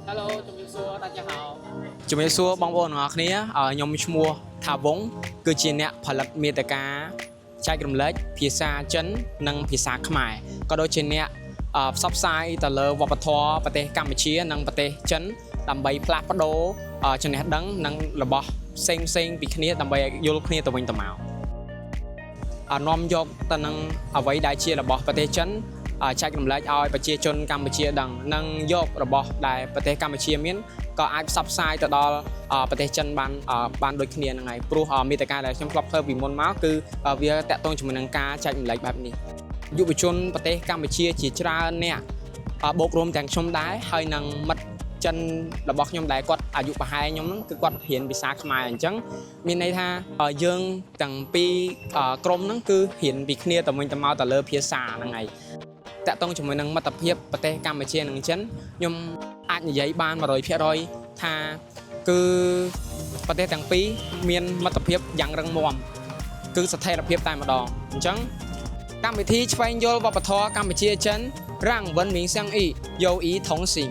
Hello ជំរាបសួរ大家好ជំរាបសួរបងប្អូនទាំងអស់គ្នាខ្ញុំឈ្មោះថាវងគឺជាអ្នកផលិតមាតិកាចែករំលែកភាសាចិននិងភាសាខ្មែរក៏ដូចជាអ្នកផ្សព្វផ្សាយទៅលើវប្បធម៌ប្រទេសកម្ពុជានិងប្រទេសចិនដើម្បីផ្លាស់ប្ដូរចំណេះដឹងនិងរបស់ផ្សេងពីគ្នាដើម្បីយល់គ្នាទៅវិញទៅមកនាំយកទៅនឹងអ្វីដែលជារបស់ប្រទេសចិនចែករំលែកឲ្យប្រជាជនកម្ពុជាដឹងនិងយករបស់ដែលប្រទេសកម្ពុជាមានក៏អាចផ្សព្វផ្សាយទៅដល់ប្រទេសចិនបានដូចគ្នាហ្នឹងហើយព្រោះមាតិកាដែលខ្ញុំធ្លាប់ធ្វើពីមុនមកគឺវាតាក់ទងជាមួយនឹងការចែករំលែកបែបនេះយុវជនប្រទេសកម្ពុជាជាច្រើនអ្នកបូករួមទាំងខ្ញុំដែរហើយនឹងមិត្តចិនរបស់ខ្ញុំដែលគាត់អាយុប្រហែលខ្ញុំហ្នឹងគឺគាត់រៀនភាសាខ្មែរអញ្ចឹងមានន័យថាយើងទាំងពីរក្រុមហ្នឹងគឺរៀនពីគ្នាទៅវិញទៅមកទៅលើភាសាហ្នឹងហើយតាក់ទងជាមួយនឹងមិត្តភាពប្រទេសកម្ពុជានិងចិនខ្ញុំអាចនិយាយបាន 100% ថាគឺប្រទេសទាំងពីរមានមិត្តភាពយ៉ាងរឹងមាំគឺស្ថិរភាពតែម្ដងអញ្ចឹងកម្មវិធីឆ្វេងយល់វប្បធម៌កម្ពុជាចិនរាំងវិនមីងសៀងអ៊ីយោអ៊ីថងស៊ីង